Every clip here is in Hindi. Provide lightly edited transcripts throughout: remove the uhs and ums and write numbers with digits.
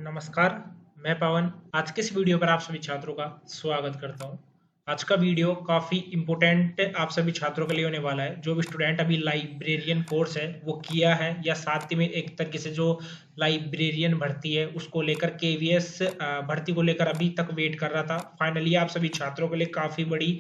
नमस्कार, मैं पवन। आज के इस वीडियो पर आप सभी छात्रों का स्वागत करता हूं। आज का वीडियो काफ़ी इम्पोर्टेंट आप सभी छात्रों के लिए होने वाला है। जो भी स्टूडेंट अभी लाइब्रेरियन कोर्स है वो किया है या साथ में एक तरीके से जो लाइब्रेरियन भर्ती है उसको लेकर केवीएस भर्ती को लेकर अभी तक वेट कर रहा था, फाइनली आप सभी छात्रों के लिए काफ़ी बड़ी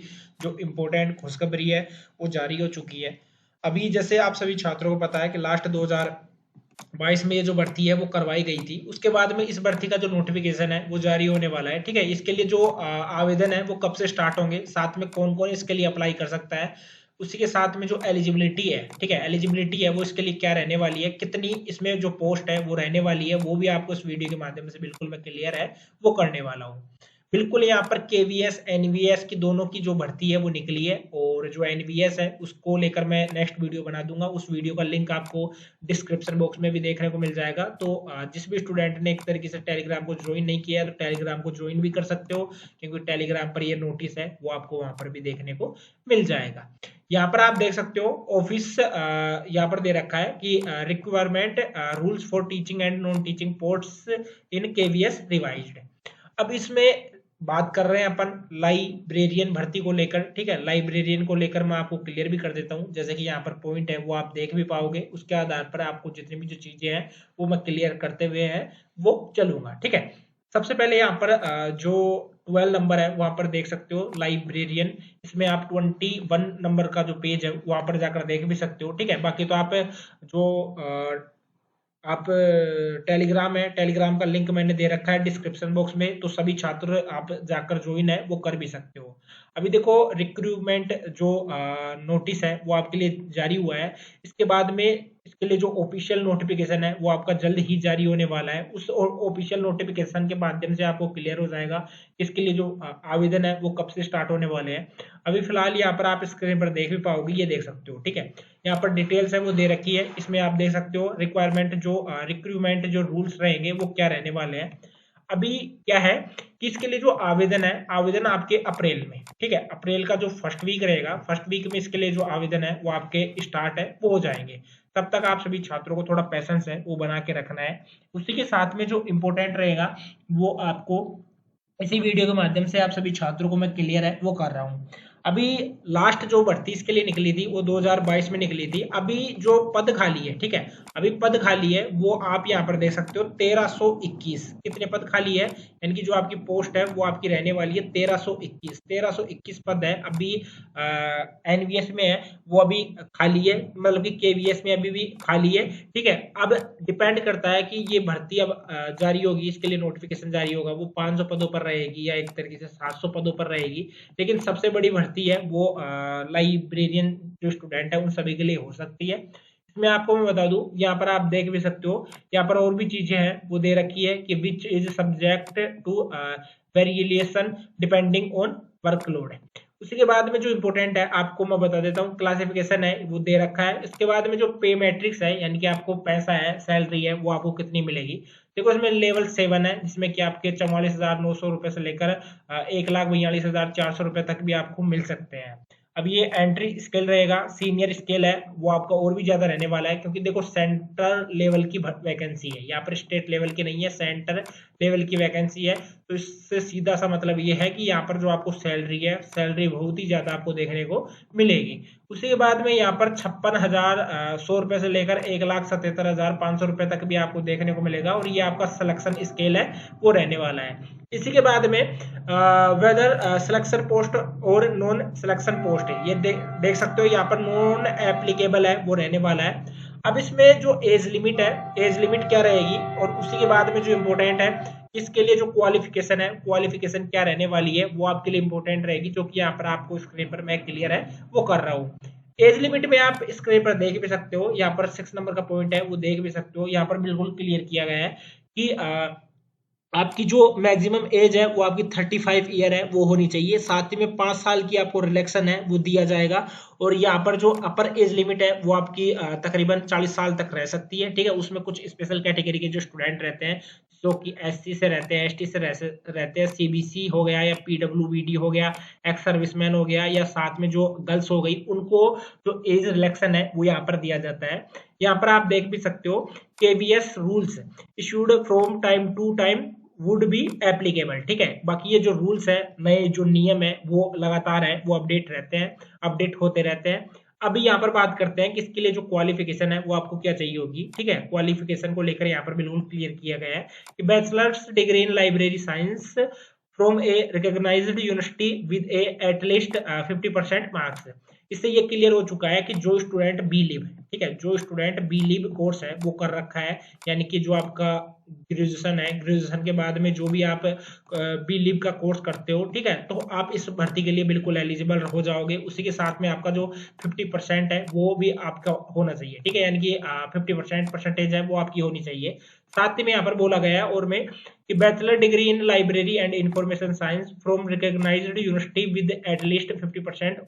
जो इम्पोर्टेंट खुशखबरी है वो जारी हो चुकी है। अभी जैसे आप सभी छात्रों को पता है कि लास्ट 2022 में ये जो भर्ती है वो करवाई गई थी। उसके बाद में इस भर्ती का जो नोटिफिकेशन है वो जारी होने वाला है। ठीक है, इसके लिए जो आवेदन है वो कब से स्टार्ट होंगे, साथ में कौन कौन इसके लिए अप्लाई कर सकता है, उसी के साथ में जो एलिजिबिलिटी है, ठीक है, एलिजिबिलिटी है वो इसके लिए क्या रहने वाली है, कितनी इसमें जो पोस्ट है वो रहने वाली है, वो भी आपको इस वीडियो के माध्यम से बिल्कुल मैं क्लियर है वो करने वाला हूँ। बिल्कुल यहाँ पर केवीएस एनवीएस की दोनों की जो भर्ती है वो निकली है, और जो एनवीएस है उसको लेकर मैं नेक्स्ट वीडियो बना दूंगा। उस वीडियो का लिंक आपको डिस्क्रिप्शन बॉक्स में भी देखने को मिल जाएगा। तो जिस भी स्टूडेंट ने एक तरीके से टेलीग्राम को ज्वाइन नहीं किया है तो टेलीग्राम को ज्वाइन भी कर सकते हो, क्योंकि टेलीग्राम पर ये नोटिस है वो आपको वहां पर भी देखने को मिल जाएगा। यहाँ पर आप देख सकते हो ऑफिस यहाँ पर दे रखा है कि requirement rules for teaching and non teaching posts in KVS revised. अब इसमें बात कर रहे हैं अपन लाइब्रेरियन भर्ती को लेकर। ठीक है, लाइब्रेरियन को लेकर मैं आपको क्लियर भी कर देता हूं, जैसे कि यहाँ पर पॉइंट है वो आप देख भी पाओगे। उसके आधार पर आपको जितनी भी जो चीजें हैं वो मैं क्लियर करते हुए हैं वो चलूंगा। ठीक है, सबसे पहले यहाँ पर जो 12 नंबर है वहां पर देख सकते हो लाइब्रेरियन। इसमें आप 21 नंबर का जो पेज है वहां पर जाकर देख भी सकते हो। ठीक है, बाकी तो आप जो आप टेलीग्राम है, टेलीग्राम का लिंक मैंने दे रखा है डिस्क्रिप्शन बॉक्स में, तो सभी छात्र आप जाकर ज्वाइन है वो कर भी सकते हो। अभी देखो रिक्रूटमेंट जो नोटिस है वो आपके लिए जारी हुआ है। इसके बाद में इसके लिए जो ऑफिशियल नोटिफिकेशन है वो आपका जल्द ही जारी होने वाला है। उस ऑफिशियल नोटिफिकेशन के माध्यम से आपको क्लियर हो जाएगा इसके लिए जो आवेदन है वो कब से स्टार्ट होने वाले हैं। अभी फिलहाल यहाँ पर आप स्क्रीन पर देख भी पाओगे, ये देख सकते हो। ठीक है, यहाँ पर डिटेल्स है वो दे रखी है। इसमें आप देख सकते हो रिक्वायरमेंट जो रिक्रूटमेंट जो रूल्स रहेंगे वो क्या रहने वाले हैं। अभी क्या है कि इसके लिए जो आवेदन है, आवेदन आपके अप्रैल में, ठीक है, अप्रैल का जो फर्स्ट वीक रहेगा, फर्स्ट वीक में इसके लिए जो आवेदन है वो आपके स्टार्ट है वो हो जाएंगे। तब तक आप सभी छात्रों को थोड़ा पैसेंस है वो बना के रखना है। उसी के साथ में जो इम्पोर्टेंट रहेगा वो आपको इसी वीडियो के माध्यम से आप सभी छात्रों को मैं क्लियर है वो कर रहा हूँ। अभी लास्ट जो भर्ती इसके लिए निकली थी वो 2022 में निकली थी। अभी जो पद खाली है, ठीक है, अभी पद खाली है वो आप यहाँ पर देख सकते हो 1321। कितने पद खाली है, यानी कि जो आपकी पोस्ट है वो आपकी रहने वाली है 1321 पद है। अभी एनवीएस में है वो अभी खाली है, मतलब कि केवीएस में अभी भी खाली है। ठीक है, अब डिपेंड करता है कि ये भर्ती अब जारी होगी, इसके लिए नोटिफिकेशन जारी होगा वो 500 पदों पर रहेगी या एक तरीके से 700 पदों पर रहेगी। लेकिन सबसे बड़ी भर्ती है वो लाइब्रेरियन जो स्टूडेंट है उन सभी के लिए हो सकती है। इसमें आपको मैं बता दूं, यहाँ पर आप देख भी सकते हो, यहाँ पर और भी चीजें हैं वो दे रखी है कि which is subject to variation depending on workload है। उसी के बाद में जो इंपॉर्टेंट है आपको मैं बता देता हूँ, क्लासिफिकेशन है वो दे रखा है। इसके बाद में जो पे मैट्रिक्स है, यानी कि आपको पैसा है, सैलरी है, वो आपको कितनी मिलेगी। देखो इसमें लेवल 7 है जिसमें कि आपके 44,900 रुपए से लेकर 1,42,400 रुपए तक भी आपको मिल सकते हैं। अब ये एंट्री स्केल रहेगा, सीनियर स्केल है वो आपका और भी ज्यादा रहने वाला है, क्योंकि देखो सेंटर लेवल की वैकेंसी है, यहाँ पर स्टेट लेवल की नहीं है, सेंटर लेवल की वैकेंसी है। तो इससे सीधा सा मतलब ये है कि यहाँ पर जो आपको सैलरी है, सैलरी बहुत ही ज्यादा आपको देखने को मिलेगी। उसी के बाद में यहाँ पर 56,100 रुपए से लेकर 1,77,500 रुपए तक भी आपको देखने को मिलेगा, और ये आपका सिलेक्शन स्केल है वो रहने वाला है। इसी के बाद में वेदर सिलेक्शन पोस्ट और नॉन सिलेक्शन पोस्ट है, ये देख सकते हो यहाँ पर नॉन एप्लीकेबल है वो रहने वाला है। अब इसमें जो एज लिमिट है, एज लिमिट क्या रहेगी, और उसी के बाद में जो इम्पोर्टेंट है इसके लिए जो क्वालिफिकेशन है, क्वालिफिकेशन क्या रहने वाली है वो आपके लिए इंपॉर्टेंट रहेगी, जो कि यहाँ पर आपको स्क्रीन पर मैं क्लियर है वो कर रहा हूँ। एज लिमिट में आप स्क्रीन पर देख भी सकते हो, यहाँ पर 6 नंबर का पॉइंट है वो देख भी सकते हो। यहाँ पर बिल्कुल क्लियर किया गया है कि आपकी जो मैक्सिमम एज है वो आपकी 35 ईयर है वो होनी चाहिए। साथ ही में 5 साल की आपको रिलैक्सन है वो दिया जाएगा, और यहाँ पर जो अपर एज लिमिट है वो आपकी तकरीबन 40 साल तक रह सकती है। ठीक है, उसमें कुछ स्पेशल कैटेगरी के जो स्टूडेंट रहते हैं, जो कि एससी से रहते हैं, एसटी से रहते हैं, सीबीसी हो गया या पीडब्ल्यूबीडी हो गया, एक्स सर्विसमैन हो गया, या साथ में जो गर्ल्स हो गई, उनको जो एज रिलैक्सन है वो यहाँ पर दिया जाता है। यहाँ पर आप देख भी सकते हो KVS rules issued from time to time would be applicable. ठीक है, बाकी ये जो रूल्स है, नए जो नियम है वो लगातार है, वो अपडेट रहते हैं, अपडेट होते रहते हैं। अभी यहाँ पर बात करते हैं कि इसके लिए जो क्वालिफिकेशन है वो आपको क्या चाहिए होगी। ठीक है, क्वालिफिकेशन को लेकर यहाँ पर बिल्कुल क्लियर किया गया है कि bachelor's degree in library science from a recognised university with a at least 50% marks. इससे ये क्लियर हो चुका है कि जो स्टूडेंट बी लिब है, ठीक है, जो स्टूडेंट बी लिब कोर्स है वो कर रखा है, यानी कि जो आपका ग्रेजुएशन है, ग्रेजुएशन के बाद में जो भी आप बी लिब का कोर्स करते हो, ठीक है, तो आप इस भर्ती के लिए बिल्कुल एलिजिबल हो जाओगे। उसी के साथ में आपका जो 50% है वो भी आपका होना चाहिए। ठीक है, यानी कि 50% परसेंटेज है वो आपकी होनी चाहिए। साथ ही में यहाँ पर बोला गया है और में कि bachelor degree in library and information science from recognised university with at least 50%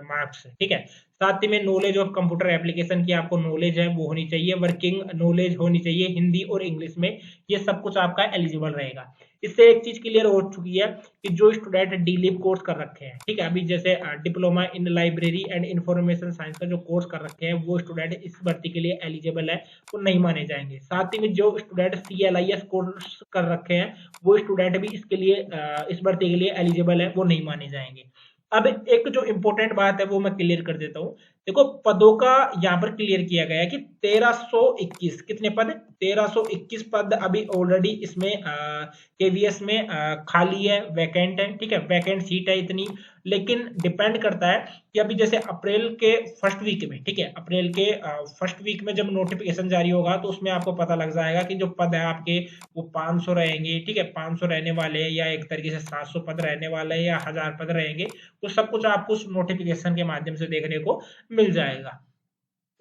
marks. ठीक है, साथ ही में नॉलेज ऑफ कंप्यूटर एप्लीकेशन की आपको नॉलेज है वो होनी चाहिए, वर्किंग नॉलेज होनी चाहिए हिंदी और इंग्लिश में, ये सब कुछ आपका एलिजिबल रहेगा। इससे एक चीज क्लियर हो चुकी है कि जो स्टूडेंट डी लिब कोर्स कर रखे हैं, ठीक है, अभी जैसे diploma in library and information science का जो कोर्स कर रखे हैं वो स्टूडेंट इस भर्ती के लिए एलिजिबल है, वो नहीं माने जाएंगे। साथ ही में जो स्टूडेंट CLIS कोर्स कर रखे हैं वो स्टूडेंट भी इसके लिए इस भर्ती के लिए एलिजिबल है, वो नहीं माने जाएंगे। अब एक जो इंपॉर्टेंट बात है वो मैं क्लियर कर देता हूँ। देखो पदों का यहाँ पर क्लियर किया गया है कि 1321 कितने पद, 1321 पद अभी ऑलरेडी इसमें केवीएस में खाली है, वैकेंट है। ठीक है, वैकेंट सीट है इतनी, लेकिन डिपेंड करता है कि अभी जैसे अप्रैल के फर्स्ट वीक में, ठीक है, अप्रैल के फर्स्ट वीक में जब नोटिफिकेशन जारी होगा तो उसमें आपको पता लग जाएगा कि जो पद है आपके वो 500 रहेंगे। ठीक है, 500 रहने वाले हैं या एक तरीके से 700 पद रहने वाले हैं या 1000 पद रहेंगे, तो सब कुछ आपको उस नोटिफिकेशन के माध्यम से देखने को मिल जाएगा।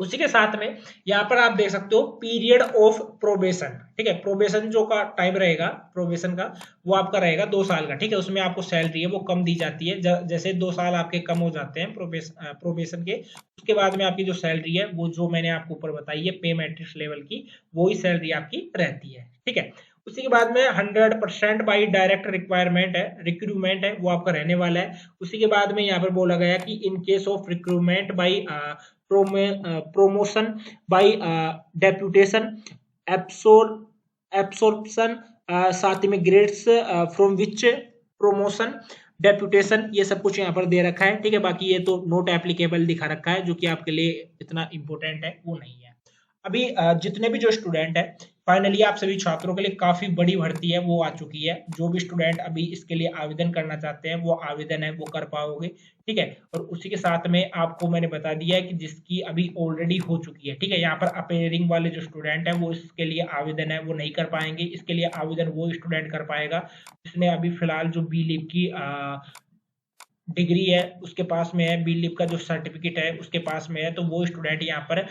उसी के साथ में यहाँ पर आप देख सकते हो पीरियड ऑफ प्रोबेशन। ठीक है, प्रोबेशन जो का टाइम रहेगा प्रोबेशन का वो आपका रहेगा 2 साल का। ठीक है, उसमें आपको सैलरी है वो कम दी जाती है, जैसे 2 साल आपके कम हो जाते हैं प्रोबेशन के, उसके बाद में आपकी जो सैलरी है वो जो मैंने आपको ऊपर बताई है पे मैट्रिक्स लेवल की, वो ही सैलरी आपकी रहती है। ठीक है, उसी के बाद में 100% बाई डायरेक्ट रिक्वायरमेंट है, रिक्रूटमेंट है वो आपका रहने वाला है। उसी के बाद में यहाँ पर बोला गया कि in case of recruitment by promotion by deputation absorption, साथ ही में grades from which promotion deputation, ये सब कुछ यहाँ पर दे रखा है। ठीक है, बाकी ये तो नोट एप्लीकेबल दिखा रखा है जो कि आपके लिए इतना इंपॉर्टेंट है वो नहीं है। अभी जितने भी जो स्टूडेंट है, फाइनली आप सभी छात्रों के लिए काफी बड़ी भर्ती है वो आ चुकी है। जो भी स्टूडेंट अभी इसके लिए आवेदन करना चाहते हैं वो आवेदन है वो कर पाओगे। ठीक है, और उसी के साथ में आपको मैंने बता दिया है कि जिसकी अभी ऑलरेडी हो चुकी है। ठीक है, यहाँ पर अपेयरिंग वाले जो स्टूडेंट है वो इसके लिए आवेदन है वो नहीं कर पाएंगे। इसके लिए आवेदन वो स्टूडेंट कर पाएगा जिसने अभी फिलहाल जो बी लिब की डिग्री है उसके पास में है, बी लिब का जो सर्टिफिकेट है उसके पास में है, तो वो स्टूडेंट यहाँ पर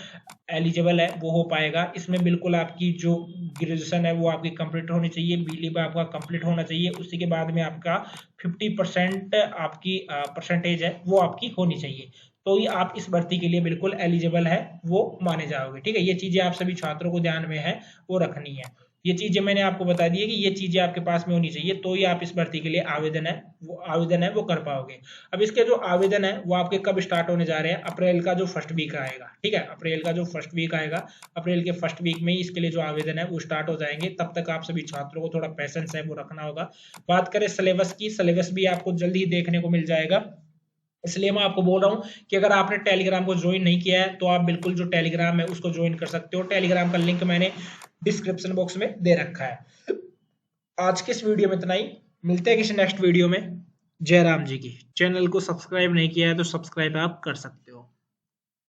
एलिजिबल है, वो हो पाएगा। इसमें बिल्कुल आपकी जो ग्रेजुएशन है वो आपकी कंप्लीट होनी चाहिए, बी लिब आपका कंप्लीट होना चाहिए। उसी के बाद में आपका 50% आपकी परसेंटेज है वो आपकी होनी चाहिए, तो ही आप इस भर्ती के लिए बिल्कुल एलिजिबल है वो माने जाओगे। ठीक है, ये चीजें आप सभी छात्रों को ध्यान में है वो रखनी है। ये चीजें मैंने आपको बता दी है कि ये चीजें आपके पास में होनी चाहिए, तो ही आप इस भर्ती के लिए आवेदन है वो कर पाओगे। अब इसके जो आवेदन है वो आपके कब स्टार्ट होने जा रहे हैं, अप्रैल का जो फर्स्ट वीक आएगा। ठीक है, अप्रैल का जो फर्स्ट वीक आएगा, अप्रैल के फर्स्ट वीक में ही इसके लिए जो आवेदन है वो स्टार्ट हो जाएंगे। तब तक आप सभी छात्रों को थोड़ा पेशेंस है वो रखना होगा। बात करें सिलेबस की, सिलेबस भी आपको जल्दी ही देखने को मिल जाएगा। इसलिए मैं आपको बोल रहा हूं कि अगर आपने टेलीग्राम को ज्वाइन नहीं किया है तो आप बिल्कुल जो टेलीग्राम है उसको ज्वाइन कर सकते हो। टेलीग्राम का लिंक मैंने डिस्क्रिप्शन बॉक्स में दे रखा है। आज के इस वीडियो में इतना ही, मिलते हैं किसी नेक्स्ट वीडियो में। जय राम जी की। चैनल को सब्सक्राइब नहीं किया है तो सब्सक्राइब आप कर सकते हैं।